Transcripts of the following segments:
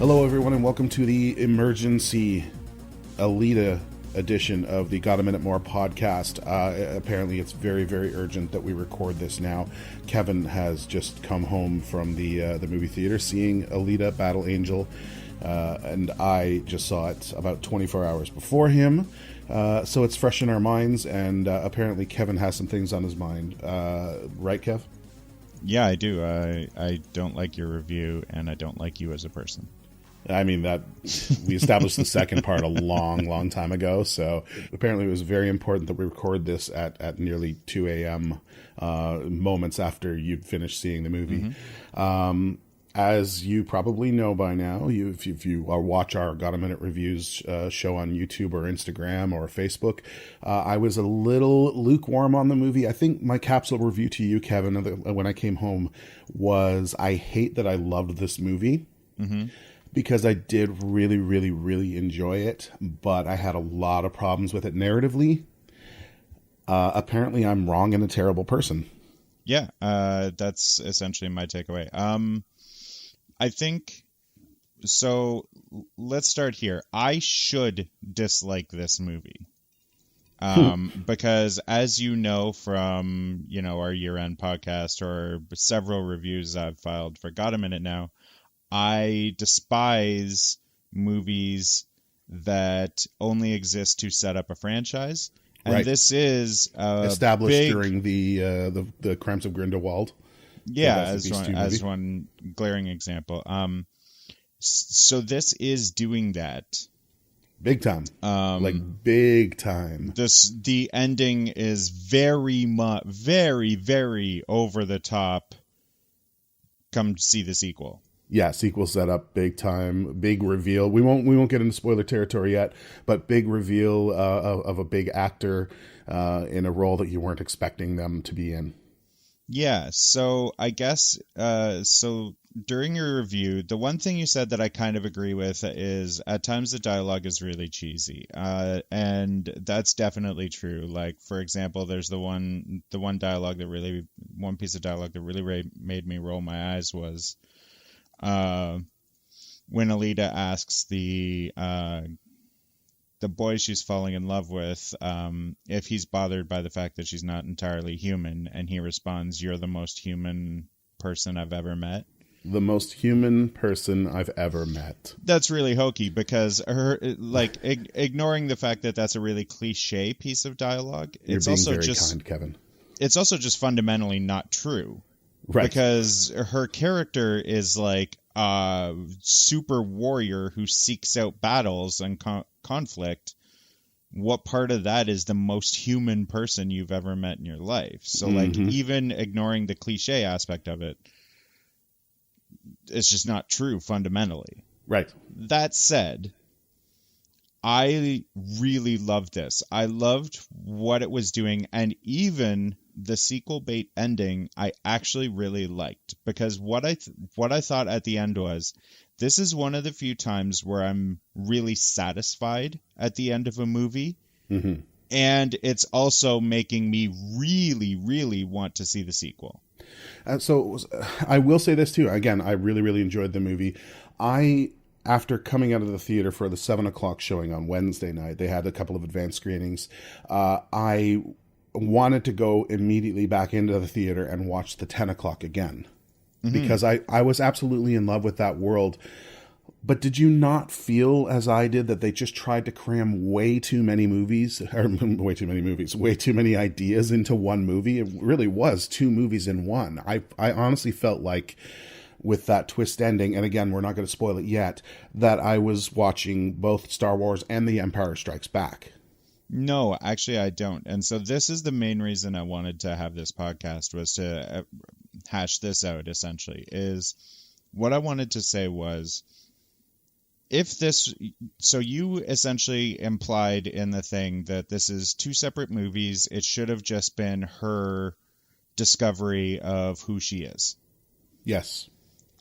Hello, everyone, and welcome to the emergency Alita edition of the Got a Minute More podcast. Apparently, it's very, very urgent that we record this now. Kevin has just come home from the movie theater seeing Alita: Battle Angel, and I just saw it about 24 hours before him. So it's fresh in our minds, and apparently Kevin has some things on his mind. Right, Kev? Yeah, I do. I don't like your review, and I don't like you as a person. I mean, that we established the second part a long time ago. So apparently it was very important that we record this at nearly 2 a.m. Moments after you'd finished seeing the movie. Mm-hmm. As you probably know by now, if you watch our Got a Minute Reviews show on YouTube or Instagram or Facebook, I was a little lukewarm on the movie. I think my capsule review to you, Kevin, when I came home was, I hate that I loved this movie. Mm-hmm. Because I did really, really, really enjoy it, but I had a lot of problems with it narratively. Apparently, I'm wrong and a terrible person. Yeah, that's essentially my takeaway. I think, so let's start here. I should dislike this movie. Because as you know from, our year-end podcast or several reviews I've filed for Got a Minute now, I despise movies that only exist to set up a franchise, and right. This is established during the Crimes of Grindelwald. Yeah, as one glaring example. So this is doing that big time, big time. The ending is very very over the top. Come see the sequel. Yeah, sequel setup, big time, big reveal. We won't get into spoiler territory yet, but big reveal of a big actor in a role that you weren't expecting them to be in. Yeah, so I guess so during your review, the one thing you said that I kind of agree with is at times the dialogue is really cheesy, and that's definitely true. Like, for example, there's the one piece of dialogue that really made me roll my eyes was when Alita asks the boy she's falling in love with if he's bothered by the fact that she's not entirely human, and he responds, "You're the most human person I've ever met." The most human person I've ever met. That's really hokey because ignoring the fact that that's a really cliche piece of dialogue. You're being also very kind, Kevin. It's also just fundamentally not true. Right. Because her character is like a super warrior who seeks out battles and conflict. What part of that is the most human person you've ever met in your life? So, even ignoring the cliche aspect of it, it's just not true fundamentally. Right. That said, I really loved this. I loved what it was doing, and even the sequel bait ending I actually really liked, because what I thought at the end was, this is one of the few times where I'm really satisfied at the end of a movie, and it's also making me really, really want to see the sequel. So I will say this too. Again, I really, really enjoyed the movie. After coming out of the theater for the 7:00 showing on Wednesday night, they had a couple of advanced screenings. I wanted to go immediately back into the theater and watch the 10:00 again, because I was absolutely in love with that world. But did you not feel, as I did, that they just tried to cram way too many ideas into one movie? It really was two movies in one. I honestly felt like, with that twist ending, and again, we're not going to spoil it yet, that I was watching both Star Wars and The Empire Strikes Back. No, actually I don't. And so this is the main reason I wanted to have this podcast, was to hash this out, essentially. Is what I wanted to say was, so you essentially implied in the thing that this is two separate movies. It should have just been her discovery of who she is. Yes.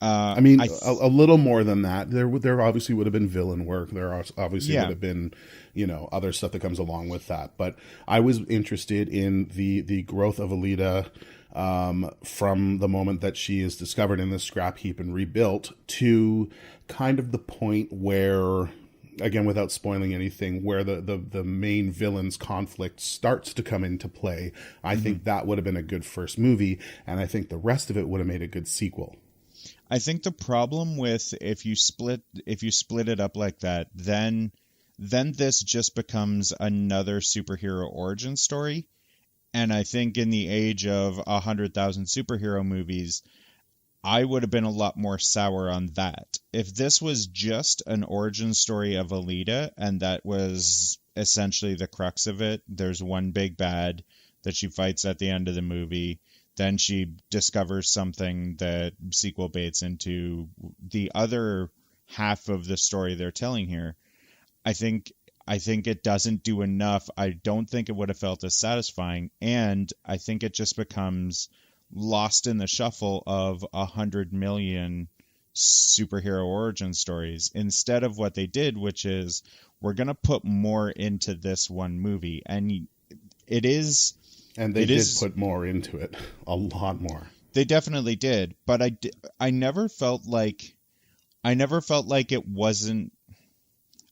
I mean, a little more than that. There obviously would have been villain work. There obviously would have been, other stuff that comes along with that. But I was interested in the growth of Alita, from the moment that she is discovered in this scrap heap and rebuilt to kind of the point where, again, without spoiling anything, where the main villain's conflict starts to come into play. I think that would have been a good first movie, and I think the rest of it would have made a good sequel. I think the problem with if you split it up like that, then this just becomes another superhero origin story. And I think in the age of 100,000 superhero movies, I would have been a lot more sour on that. If this was just an origin story of Alita, and that was essentially the crux of it, there's one big bad that she fights at the end of the movie, then she discovers something that sequel baits into the other half of the story they're telling here. I think it doesn't do enough. I don't think it would have felt as satisfying, and I think it just becomes lost in the shuffle of 100 million superhero origin stories instead of what they did, which is we're going to put more into this one movie. And it is... And they did put more into it, a lot more. They definitely did, but I never felt like it wasn't...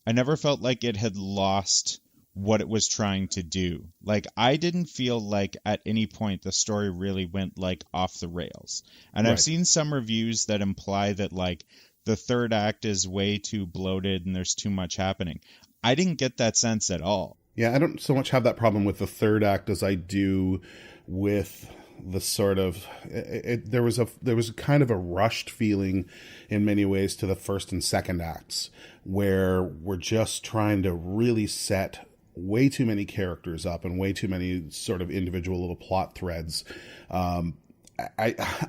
I never felt like it had lost what it was trying to do. Like, I didn't feel like at any point the story really went like off the rails. And Right. I've seen some reviews that imply that like the third act is way too bloated and there's too much happening. I didn't get that sense at all. Yeah, I don't so much have that problem with the third act as I do with the sort of there was a kind of a rushed feeling in many ways to the first and second acts, where we're just trying to really set way too many characters up and way too many sort of individual little plot threads. I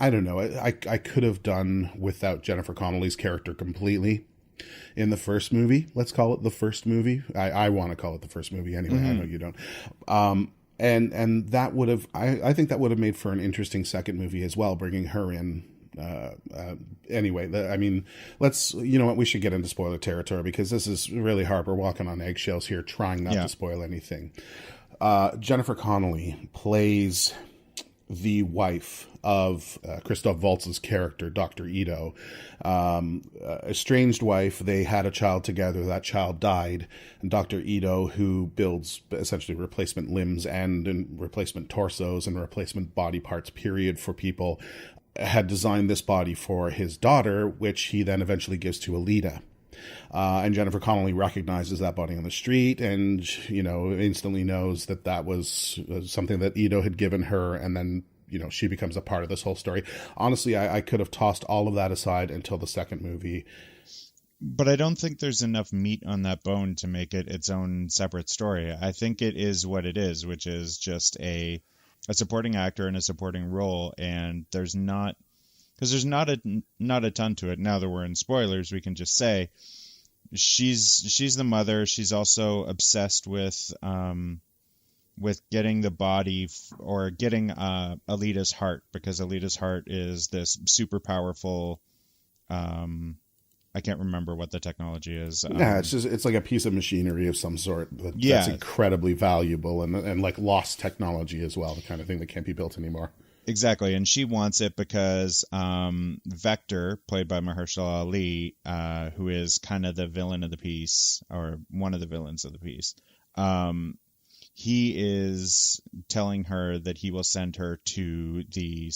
don't know. I could have done without Jennifer Connelly's character completely in the first movie. Let's call it the first movie. I want to call it the first movie anyway. I know you don't. And that would have, I think that would have made for an interesting second movie as well, bringing her in. Anyway, I mean, you know what, we should get into spoiler territory because this is really hard. We're walking on eggshells here, trying not to spoil anything. Jennifer Connelly plays the wife of Christoph Waltz's character, Dr. Ito. Estranged wife. They had a child together. That child died. And Dr. Ito, who builds essentially replacement limbs and replacement torsos and replacement body parts, period, for people, had designed this body for his daughter, which he then eventually gives to Alita. And Jennifer Connelly recognizes that body on the street and, you know, instantly knows that that was something that Ito had given her, and then, you know, she becomes a part of this whole story. Honestly, I could have tossed all of that aside until the second movie. But I don't think there's enough meat on that bone to make it its own separate story. I think it is what it is, which is just a supporting actor in a supporting role, and there's not a ton to it. Now that we're in spoilers, we can just say she's the mother. She's also obsessed with getting the body or getting Alita's heart, because Alita's heart is this super powerful. I can't remember what the technology is. It's like a piece of machinery of some sort that's incredibly valuable and like lost technology as well, the kind of thing that can't be built anymore. Exactly, and she wants it because Vector, played by Mahershala Ali, who is kind of the villain of the piece, or one of the villains of the piece, he is telling her that he will send her to the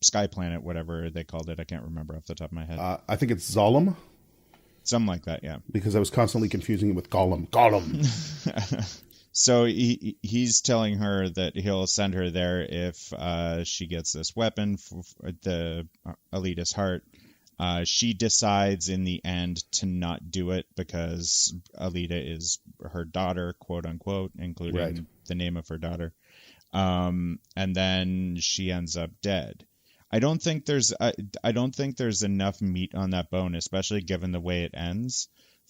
sky planet, whatever they called it. I can't remember off the top of my head. I think it's Zolom. Something like that, yeah. Because I was constantly confusing it with Gollum. Gollum! So he's telling her that he'll send her there if she gets this weapon, for the Alita's heart. She decides in the end to not do it because Alita is her daughter, quote unquote, including the name of her daughter. And then she ends up dead. I don't think there's enough meat on that bone, especially given the way it ends,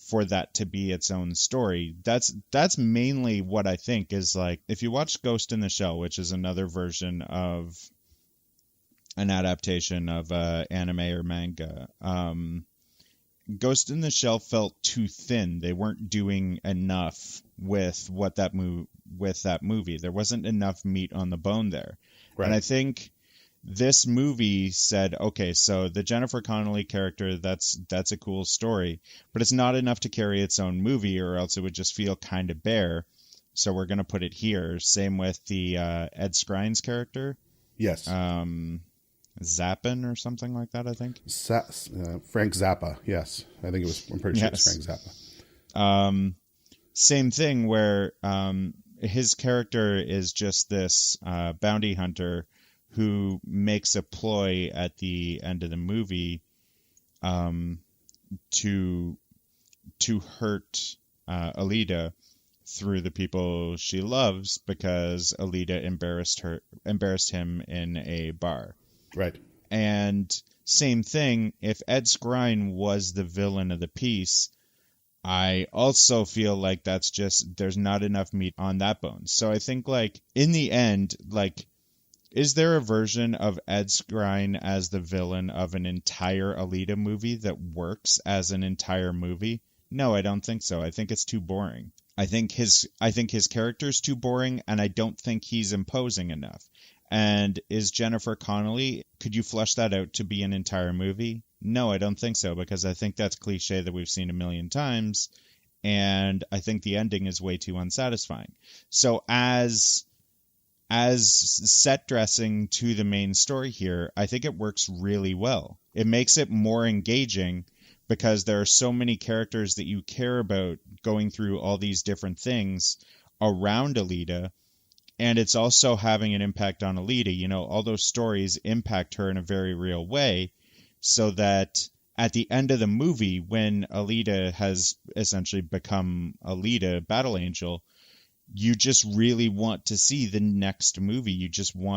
for that to be its own story. That's mainly what I think is, like, if you watch Ghost in the Shell, which is another version of an adaptation of anime or manga, Ghost in the Shell felt too thin. They weren't doing enough with that movie. There wasn't enough meat on the bone there. Right. And I think this movie said, okay, so the Jennifer Connelly character, that's a cool story, but it's not enough to carry its own movie, or else it would just feel kind of bare. So we're going to put it here. Same with the Ed Skrine's character. Yes. Zappin or something like that, I think. Frank Zappa. Yes. I'm pretty sure it's Frank Zappa. Same thing where his character is just this bounty hunter who makes a ploy at the end of the movie to hurt Alita through the people she loves, because Alita embarrassed him in a bar. Right. And same thing, if Ed Skrein was the villain of the piece, I also feel like that's just, there's not enough meat on that bone. So I think, like, in the end, like, is there a version of Ed Skrein as the villain of an entire Alita movie that works as an entire movie? No, I don't think so. I think it's too boring. I think his character's too boring, and I don't think he's imposing enough. And is Jennifer Connelly, could you flesh that out to be an entire movie? No, I don't think so, because I think that's cliche that we've seen a million times, and I think the ending is way too unsatisfying. So as set dressing to the main story here, I think it works really well. It makes it more engaging because there are so many characters that you care about going through all these different things around Alita, and it's also having an impact on Alita. You know, all those stories impact her in a very real way, so that at the end of the movie, when Alita has essentially become Alita, Battle Angel, you just really want to see the next movie.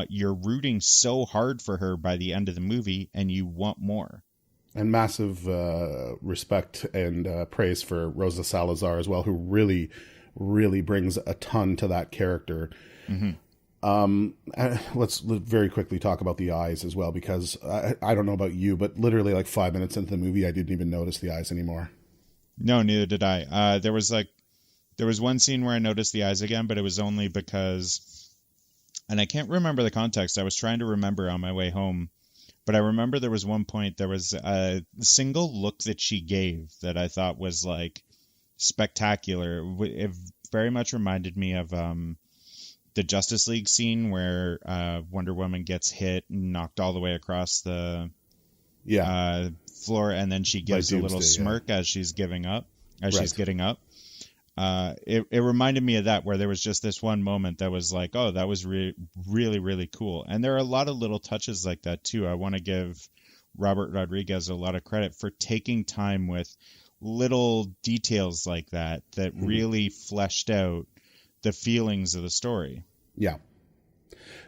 You're rooting so hard for her by the end of the movie, and you want more. And massive respect and praise for Rosa Salazar as well, who really, really brings a ton to that character. Mm-hmm. Let's very quickly talk about the eyes as well, because I don't know about you, but literally like 5 minutes into the movie, I didn't even notice the eyes anymore. No, neither did I. There was one scene where I noticed the eyes again, but it was only because, and I can't remember the context. I was trying to remember on my way home, but I remember there was one point, there was a single look that she gave that I thought was like spectacular. It very much reminded me of the Justice League scene where Wonder Woman gets hit and knocked all the way across the floor, and then she gives a little smirk as she's giving up, she's getting up. It reminded me of that, where there was just this one moment that was like, oh, that was really, really cool. And there are a lot of little touches like that too. I want to give Robert Rodriguez a lot of credit for taking time with little details like that really fleshed out the feelings of the story. Yeah.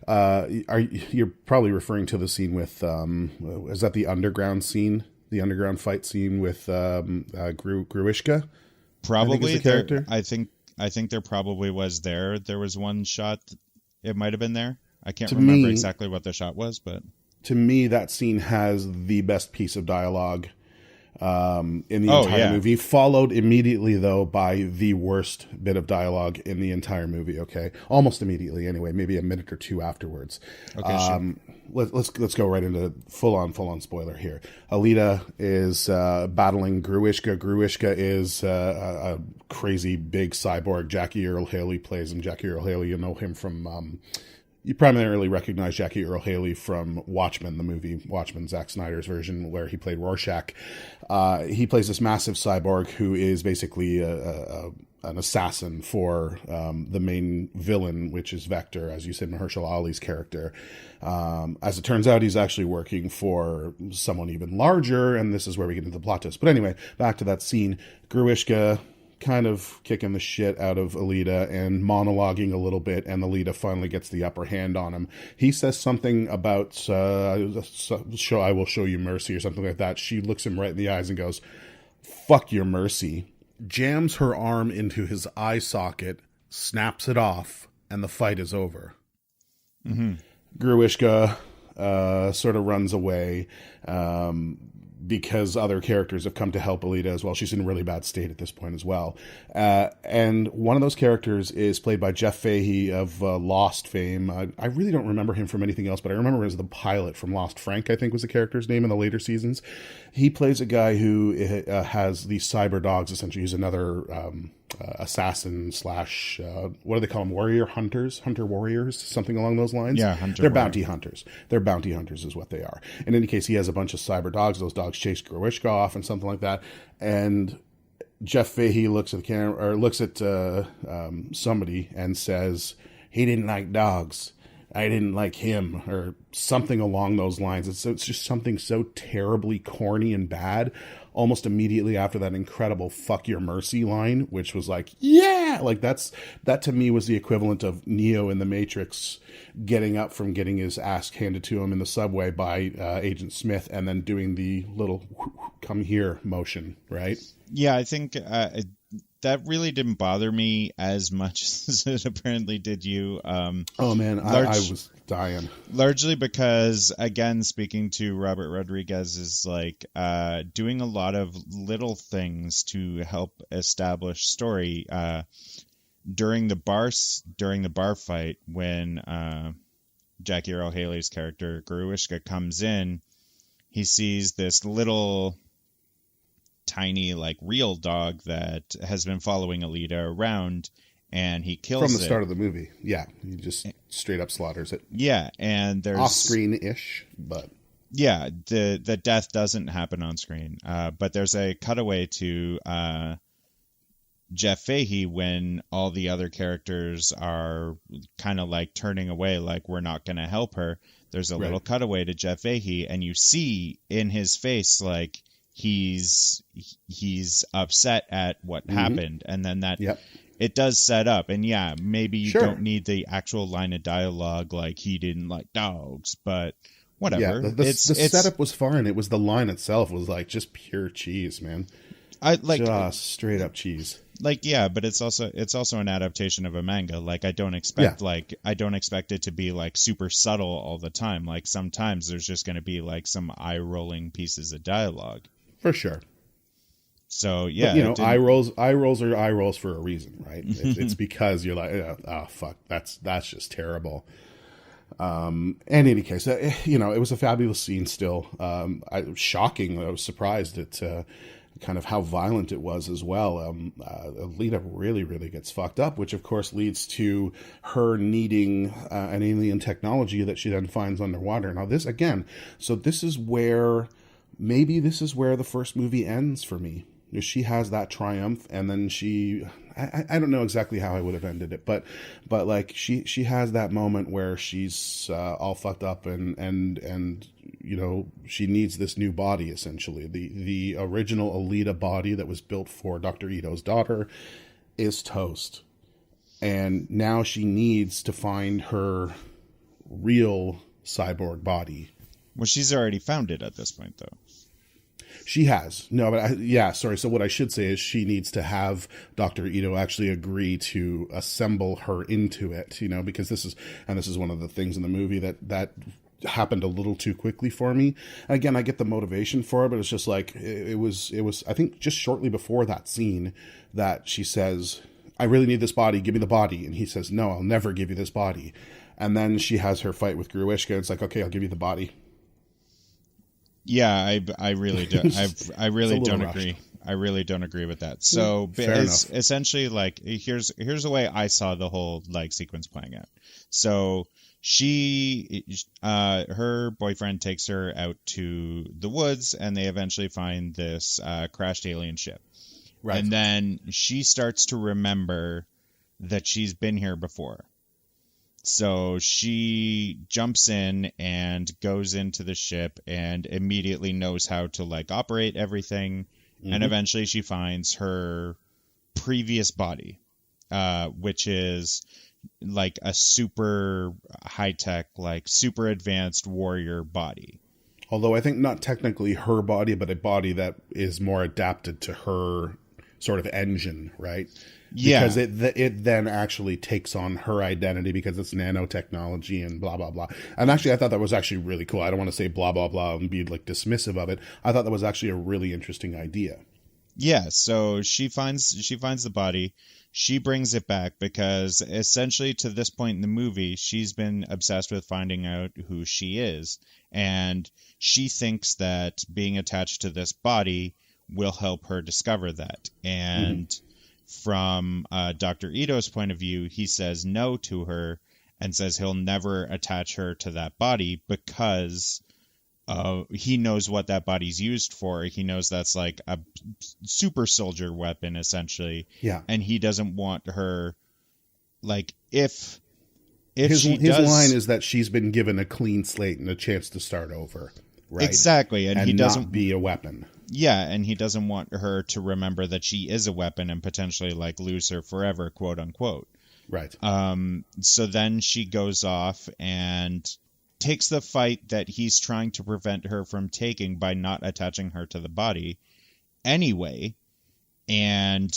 You're probably referring to the scene with, is that the underground scene? The underground fight scene with Gruishka? Probably. I think there probably was there. There was one shot. It might have been there. I can't remember exactly what the shot was, but to me, that scene has the best piece of dialogue in the entire movie, followed immediately though by the worst bit of dialogue in the entire movie. Okay, almost immediately. Anyway, maybe a minute or two afterwards. Okay, sure. Let's go right into full on spoiler here. Alita is battling Gruishka. Gruishka is a crazy big cyborg. Jackie Earle Haley plays him. Jackie Earle Haley, you know him from. You primarily recognize Jackie Earle Haley from Watchmen, the movie Watchmen, Zack Snyder's version, where he played Rorschach. He plays this massive cyborg who is basically an assassin for the main villain, which is Vector, as you said, Mahershala Ali's character. As it turns out, he's actually working for someone even larger, and this is where we get into the plot twist. But anyway, back to that scene. Gruishka kind of kicking the shit out of Alita and monologuing a little bit, and Alita finally gets the upper hand on him. He says something about I will show you mercy or something like that. She looks him right in the eyes and goes, fuck your mercy, jams her arm into his eye socket, snaps it off, and the fight is over. Mm-hmm. Gruishka sort of runs away. because other characters have come to help Alita as well. She's in a really bad state at this point as well. And one of those characters is played by Jeff Fahey of Lost fame. I really don't remember him from anything else, but I remember as the pilot from Lost. Frank, I think, was the character's name in the later seasons. He plays a guy who has these cyber dogs, essentially. He's another assassin slash, what do they call them? Hunter warriors, something along those lines. Yeah, they're bounty hunters. They're bounty hunters is what they are. In any case, he has a bunch of cyber dogs. Those dogs chase Gruishka off and something like that. And Jeff Fahey looks at the camera, or looks at somebody and says, he didn't like dogs. I didn't like him, or something along those lines. It's just something so terribly corny and bad. Almost immediately after that incredible "fuck your mercy" line, which was like, yeah, like that to me was the equivalent of Neo in the Matrix getting up from getting his ass handed to him in the subway by Agent Smith, and then doing the little "come here" motion, right? Yeah, I think that really didn't bother me as much as it apparently did you. Oh man, I was dying. Largely because, again, speaking to Robert Rodriguez, is like doing a lot of little things to help establish story. During the bar fight, when Jackie Earle Haley's character Gruishka comes in, he sees this little tiny, like, real dog that has been following Alita around, and he kills it. From the start of the movie. Yeah, he just straight up slaughters it. Yeah, and there's... Off-screen-ish, but... Yeah, the death doesn't happen on screen, but there's a cutaway to Jeff Fahey when all the other characters are kind of like turning away, like, we're not going to help her. There's a little cutaway to Jeff Fahey, and you see in his face, like, he's upset at what happened, and then that it does set up. And yeah, maybe you don't need the actual line of dialogue like he didn't like dogs, but whatever. Yeah, the setup was fine. It was the line itself was like just pure cheese, man. I like just straight up cheese. Like, yeah, but it's also an adaptation of a manga. Like, I don't expect it to be like super subtle all the time. Like, sometimes there's just going to be like some eye rolling pieces of dialogue. For sure. So yeah, but, eye rolls are eye rolls for a reason, right? It's because you're like, oh fuck, that's just terrible. In any case, it was a fabulous scene. Still, shocking. I was surprised at kind of how violent it was as well. Alita really, really gets fucked up, which of course leads to her needing an alien technology that she then finds underwater. Now this is where. Maybe this is where the first movie ends for me. She has that triumph, and then I don't know exactly how I would have ended it, but like she has that moment where she's all fucked up and she needs this new body, essentially. The original Alita body that was built for Dr. Ito's daughter is toast. And now she needs to find her real cyborg body. Well, she's already found it at this point, though. She has. No, but sorry. So what I should say is she needs to have Dr. Ito actually agree to assemble her into it, because this is one of the things in the movie that happened a little too quickly for me. Again, I get the motivation for it, but it's just like, it was, I think just shortly before that scene that she says, I really need this body. Give me the body. And he says, no, I'll never give you this body. And then she has her fight with Gruishka. It's like, okay, I'll give you the body. Yeah, I really do. I really don't rushed. agree. I really don't agree with that. So it's essentially like, here's the way I saw the whole like sequence playing out. So her boyfriend takes her out to the woods, and they eventually find this crashed alien ship. Right. And then she starts to remember that she's been here before. So she jumps in and goes into the ship and immediately knows how to like operate everything. Mm-hmm. And eventually she finds her previous body, which is like a super high tech, like super advanced warrior body. Although I think not technically her body, but a body that is more adapted to her sort of engine, right? Yeah. Because it then actually takes on her identity because it's nanotechnology and blah blah blah. And actually, I thought that was actually really cool. I don't want to say blah blah blah and be like dismissive of it. I thought that was actually a really interesting idea. Yeah, so she finds the body. She brings it back because essentially to this point in the movie, she's been obsessed with finding out who she is, and she thinks that being attached to this body will help her discover that. And from Dr. Ito's point of view, he says no to her and says he'll never attach her to that body because he knows what that body's used for. He knows that's like a super soldier weapon, essentially. Yeah. And he doesn't want her, like, if his she his does, line is that she's been given a clean slate and a chance to start over, right? Exactly, and he doesn't not be a weapon. Yeah, and he doesn't want her to remember that she is a weapon and potentially like lose her forever, quote unquote. Right. So then she goes off and takes the fight that he's trying to prevent her from taking by not attaching her to the body anyway, and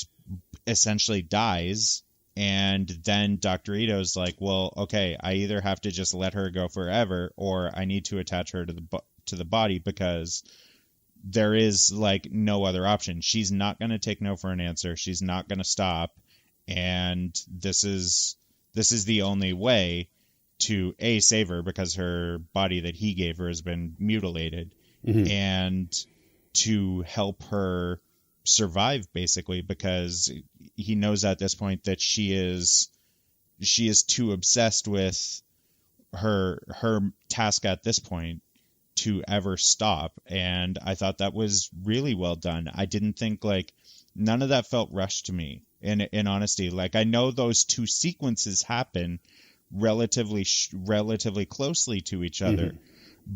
essentially dies. And then Dr. Ito's like, well, okay, I either have to just let her go forever or I need to attach her to the body because there is like no other option. She's not going to take no for an answer. She's not going to stop. And this is the only way to save her because her body that he gave her has been mutilated, and to help her survive basically because he knows at this point that she is too obsessed with her task at this point to ever stop. And I thought that was really well done. I didn't think like none of that felt rushed to me in honesty. Like I know those two sequences happen relatively closely to each other,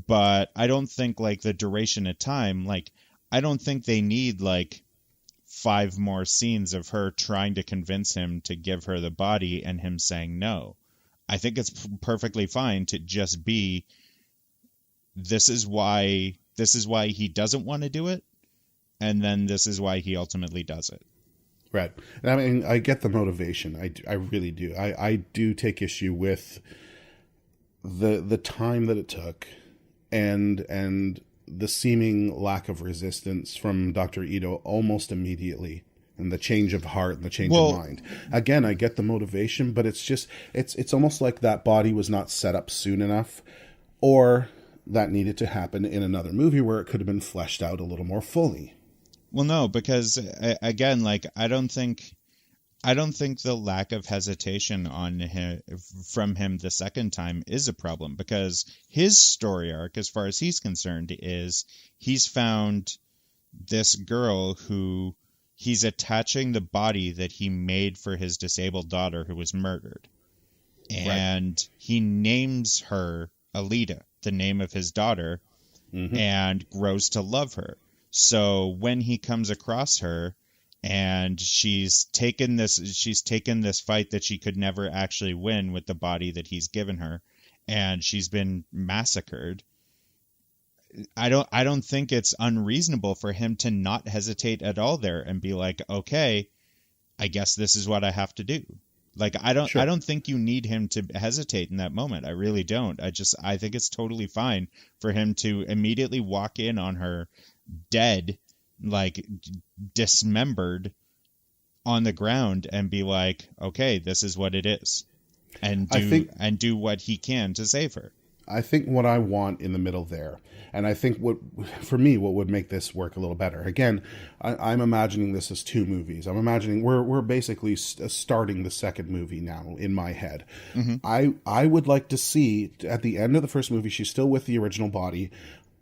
but I don't think like the duration of time, like I don't think they need like 5 more scenes of her trying to convince him to give her the body and him saying no. I think it's perfectly fine to just be this is why he doesn't want to do it, and then this is why he ultimately does it. Right. I mean, I get the motivation. I really do. I do take issue with the time that it took and the seeming lack of resistance from Dr. Ito almost immediately, and the change of heart and the change of mind. Again, I get the motivation, but it's just it's almost like that body was not set up soon enough, or that needed to happen in another movie where it could have been fleshed out a little more fully. Well, no, because again, like I don't think the lack of hesitation on him from him the second time is a problem, because his story arc, as far as he's concerned, is he's found this girl who he's attaching the body that he made for his disabled daughter who was murdered. And he names her Alita, the name of his daughter, and grows to love her. So when he comes across her and she's taken this fight that she could never actually win with the body that he's given her, and she's been massacred, I don't think it's unreasonable for him to not hesitate at all there and be like, okay, I guess this is what I have to do. Like, I don't think you need him to hesitate in that moment. I really don't. I think it's totally fine for him to immediately walk in on her dead, like dismembered on the ground, and be like, okay, this is what it is, and do what he can to save her. I think what I want in the middle there, and I think what would make this work a little better. Again, I'm imagining this as 2 movies. I'm imagining we're basically starting the second movie now in my head. I would like to see at the end of the first movie, she's still with the original body.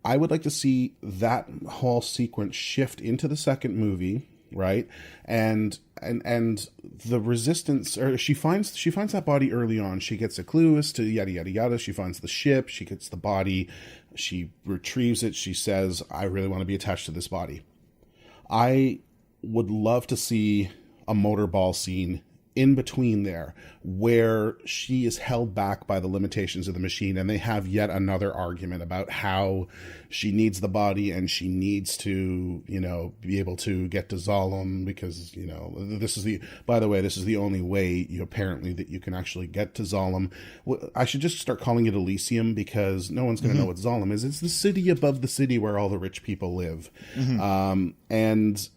I would like to see that whole sequence shift into the second movie, right? And the resistance, or she finds that body early on. She gets a clue as to yada yada yada. She finds the ship. She gets the body. She retrieves it. She says, "I really want to be attached to this body." I would love to see a motorball scene in between there where she is held back by the limitations of the machine, and they have yet another argument about how she needs the body and she needs to, be able to get to Zalem because, this is the only way apparently that you can actually get to Zalem. I should just start calling it Elysium because no one's going to know what Zalem is. It's the city above the city where all the rich people live. And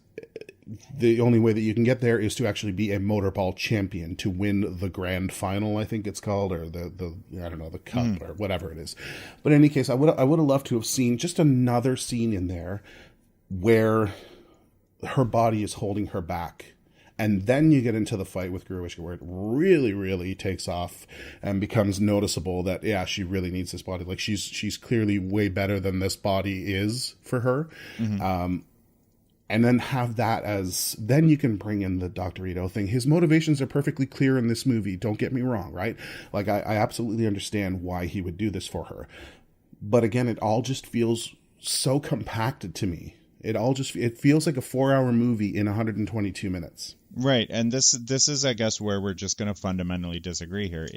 the only way that you can get there is to actually be a motorball champion to win the grand final, I think it's called, or the I don't know, the cup or whatever it is. But in any case, I would have loved to have seen just another scene in there where her body is holding her back. And then you get into the fight with Gruishka where it really, really takes off and becomes noticeable that, yeah, she really needs this body. Like she's clearly way better than this body is for her. And then have that then you can bring in the Dr. Ito thing. His motivations are perfectly clear in this movie. Don't get me wrong, right? Like, I absolutely understand why he would do this for her. But again, it all just feels so compacted to me. It feels like a 4-hour movie in 122 minutes. Right, and this is, I guess, where we're just going to fundamentally disagree here.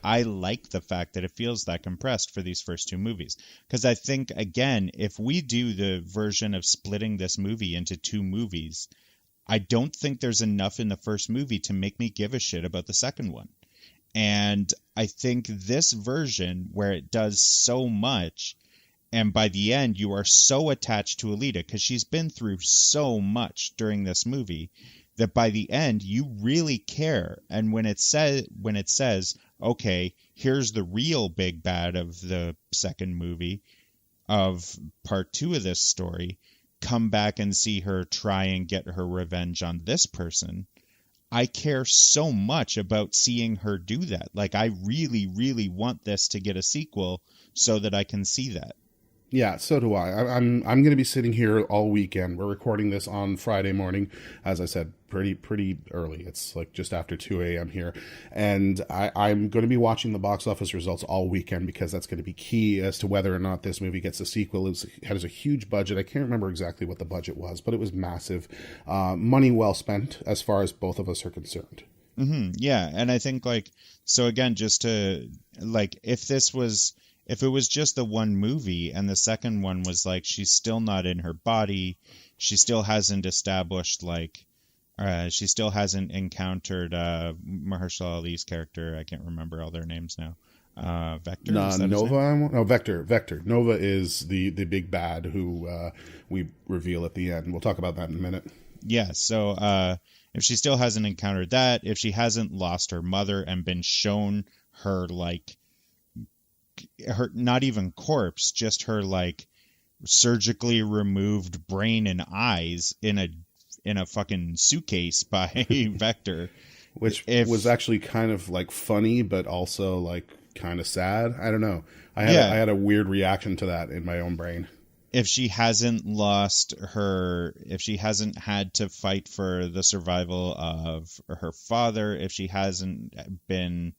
I like the fact that it feels that compressed for these first two movies, because I think, again, if we do the version of splitting this movie into two movies, I don't think there's enough in the first movie to make me give a shit about the second one. And I think this version, where it does so much, and by the end you are so attached to Alita because she's been through so much during this movie, that by the end you really care. And when it says, okay, here's the real big bad of the second movie, of part 2 of this story, come back and see her try and get her revenge on this person, I care so much about seeing her do that. Like, I really, really want this to get a sequel so that I can see that. Yeah, so do I. I'm going to be sitting here all weekend. We're recording this on Friday morning, as I said, pretty early. It's like just after 2 a.m. here. And I'm going to be watching the box office results all weekend because that's going to be key as to whether or not this movie gets a sequel. It has a huge budget. I can't remember exactly what the budget was, but it was massive. Money well spent as far as both of us are concerned. Yeah, and I think, like, so again, just to, like, if it was just the one movie and the second one was like, she's still not in her body, she still hasn't established, like, she still hasn't encountered Mahershala Ali's character. I can't remember all their names now. Vector? Nova? No, Vector. Vector. Nova is the big bad who we reveal at the end. We'll talk about that in a minute. Yeah, so if she still hasn't encountered that, if she hasn't lost her mother and been shown her, like, her not even corpse, just her, like, surgically removed brain and eyes in a fucking suitcase by Vector, which was actually kind of, like, funny but also, like, kind of sad. I don't know. I had a weird reaction to that in my own brain. If she hasn't had to fight for the survival of her father, if she hasn't been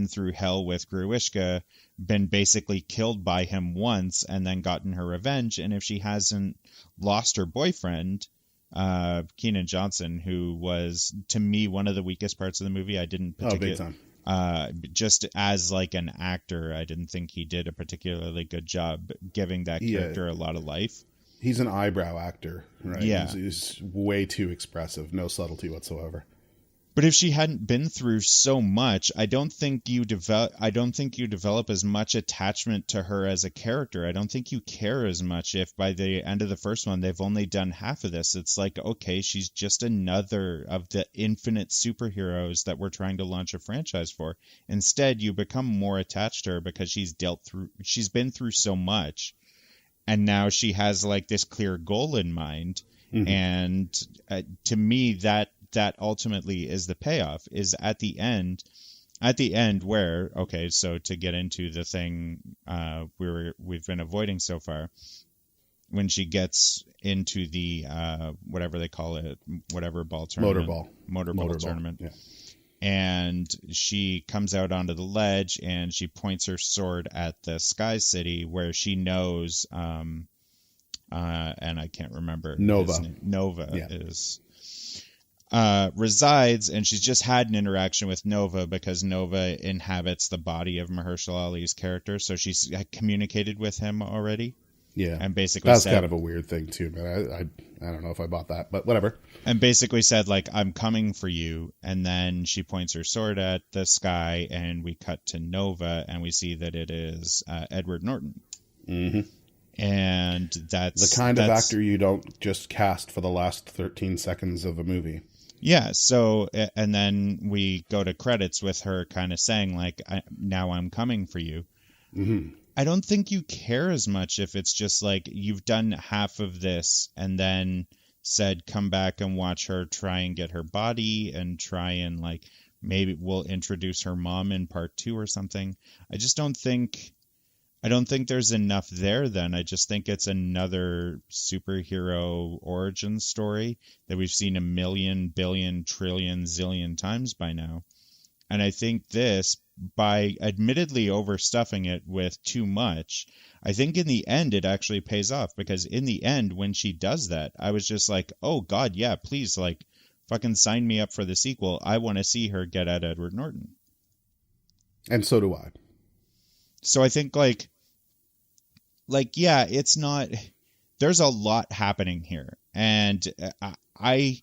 through hell with Gruishka, been basically killed by him once and then gotten her revenge, and if she hasn't lost her boyfriend, Keenan Johnson, who was, to me, one of the weakest parts of the movie. I didn't particularly... big time. Just as, like, an actor, I didn't think he did a particularly good job giving that character a lot of life. He's an eyebrow actor, right? Yeah. He's way too expressive, no subtlety whatsoever. But if she hadn't been through so much, I don't think you develop as much attachment to her as a character. I don't think you care as much if by the end of the first one they've only done half of this. It's like, okay, she's just another of the infinite superheroes that we're trying to launch a franchise for. Instead, you become more attached to her because she's been through so much, and now she has, like, this clear goal in mind. And to me, that ultimately is the payoff, is at the end where, okay, so to get into the thing we've been avoiding so far, when she gets into the whatever they call it, whatever ball tournament, motorball tournament, yeah. And she comes out onto the ledge and she points her sword at the Sky City where she knows and I can't remember Nova his name. Nova yeah. is. resides, and she's just had an interaction with Nova because Nova inhabits the body of Mahershala Ali's character, so she's communicated with him already. Yeah, and basically that's said, kind of a weird thing too, man. I don't know if I bought that, but whatever. And basically said, like, I'm coming for you. And then she points her sword at the sky, and we cut to Nova, and we see that it is Edward Norton. Mm-hmm. And that's the kind of actor you don't just cast for the last 13 seconds of a movie. Yeah. So, and then we go to credits with her kind of saying, like, now I'm coming for you. Mm-hmm. I don't think you care as much if it's just like you've done half of this and then said come back and watch her try and get her body and try and like maybe we'll introduce her mom in part 2 or something. I don't think there's enough there then. I just think it's another superhero origin story that we've seen a million, billion, trillion, zillion times by now. And I think this, by admittedly overstuffing it with too much, I think in the end it actually pays off, because in the end when she does that, I was just like, oh God, yeah, please, like, fucking sign me up for the sequel. I want to see her get at Edward Norton. And so do I. So I think like yeah, it's not, there's a lot happening here, and I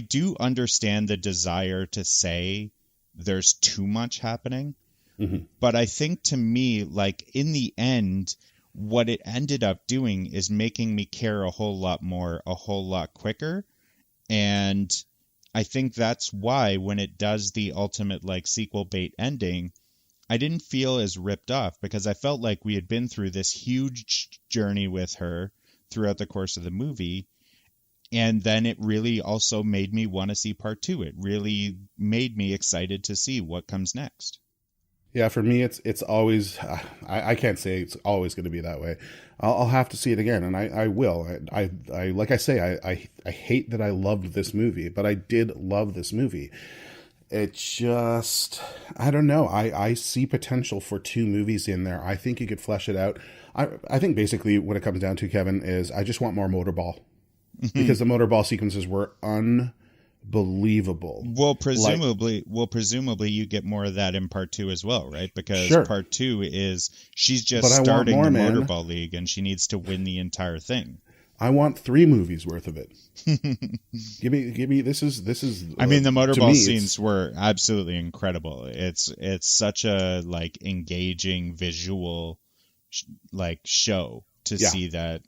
do understand the desire to say there's too much happening. Mm-hmm. But I think to me, like in the end, what it ended up doing is making me care a whole lot more, a whole lot quicker. And I think that's why when it does the ultimate like sequel bait ending, I didn't feel as ripped off, because I felt like we had been through this huge journey with her throughout the course of the movie. And then it really also made me want to see part 2. It really made me excited to see what comes next. Yeah, for me, it's always, I can't say it's always going to be that way. I'll have to see it again, and I will. I like I say, I hate that I loved this movie, but I did love this movie. It just, I don't know. I see potential for 2 movies in there. I think you could flesh it out. I think basically what it comes down to, Kevin, is I just want more motorball. Because the motorball sequences were unbelievable. Well, presumably you get more of that in part 2 as well, right? Because part 2 is she's just starting the motorball league, and she needs to win the entire thing. I want 3 movies worth of it. Give me. This is. I mean, the motorball scenes were absolutely incredible. It's such a like engaging visual like show to see that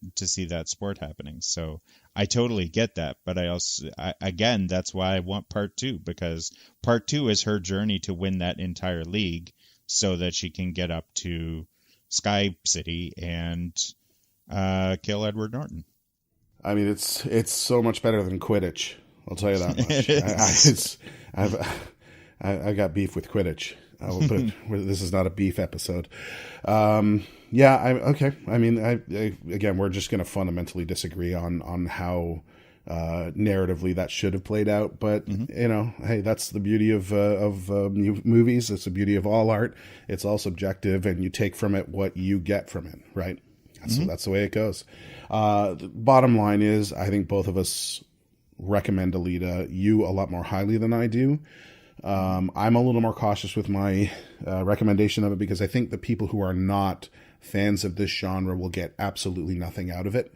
sport happening. So I totally get that, but again, that's why I want part 2, because part 2 is her journey to win that entire league so that she can get up to Sky City and kill Edward Norton. I mean, it's so much better than Quidditch. I'll tell you that much. I got beef with Quidditch. I will put this is not a beef episode. Okay. I mean, again, we're just going to fundamentally disagree on how narratively that should have played out. But you know, hey, that's the beauty of movies. It's the beauty of all art. It's all subjective, and you take from it what you get from it. Right. That's the way it goes. The bottom line is, I think both of us recommend Alita. You a lot more highly than I do. I'm a little more cautious with my recommendation of it, because I think the people who are not fans of this genre will get absolutely nothing out of it.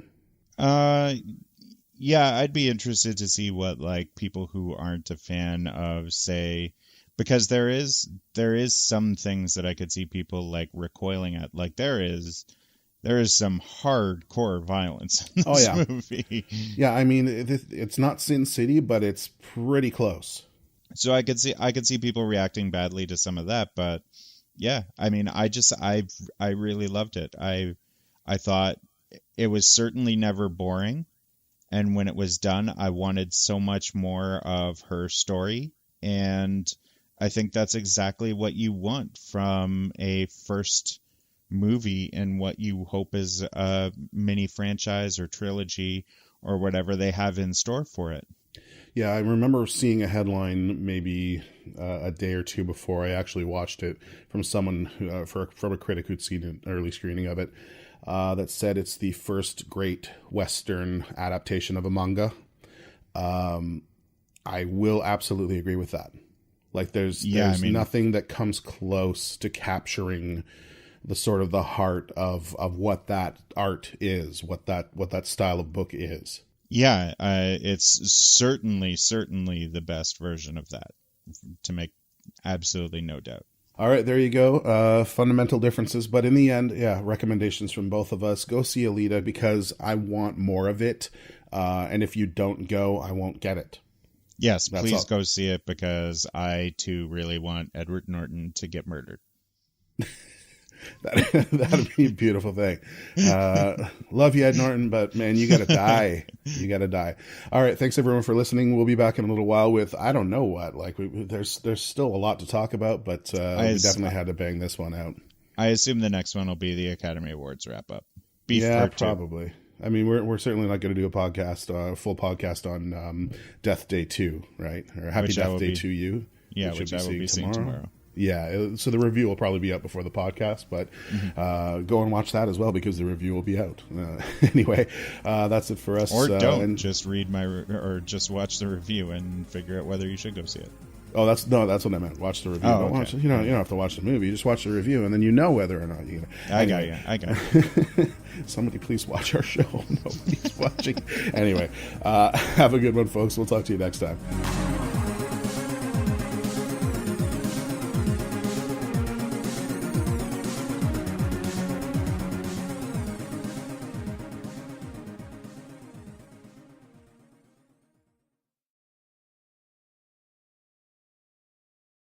Yeah, I'd be interested to see what like people who aren't a fan of say, because there is some things that I could see people like recoiling at. Like there is some hardcore violence in this movie. Yeah, I mean, it's not Sin City, but it's pretty close. So I could see people reacting badly to some of that, but yeah, I mean, I really loved it. I thought it was certainly never boring, and when it was done, I wanted so much more of her story, and I think that's exactly what you want from a first movie and what you hope is a mini franchise or trilogy or whatever they have in store for it. Yeah, I remember seeing a headline maybe a day or 2 before I actually watched it from someone from a critic who'd seen an early screening of it that said it's the first great Western adaptation of a manga. I will absolutely agree with that. Like there's nothing that comes close to capturing the sort of the heart of what that art is, what that style of book is. Yeah, it's certainly the best version of that, to make absolutely no doubt. All right, there you go. Fundamental differences, but in the end, yeah, recommendations from both of us. Go see Alita because I want more of it, and if you don't go, I won't get it. Yes, please go see it because I too really want Edward Norton to get murdered. That'd be a beautiful thing. Love you, Ed Norton, but man, you gotta die. You gotta die. All right, thanks everyone for listening. We'll be back in a little while with I don't know what. Like there's still a lot to talk about, but we definitely had to bang this one out. I assume the next one will be the Academy Awards wrap up. Probably. I mean, we're certainly not going to do a full podcast on Death Day 2, right? Or Happy Death Day to You. Yeah, which I will be seeing tomorrow. Yeah, so the review will probably be up before the podcast, but go and watch that as well because the review will be out. Anyway, that's it for us. Or don't just read or just watch the review and figure out whether you should go see it. Oh, that's what I meant. Watch the review. Oh, okay. You don't have to watch the movie. You just watch the review, and then you know whether or not you're gonna. I got you. Somebody please watch our show. Nobody's watching. Anyway, have a good one, folks. We'll talk to you next time.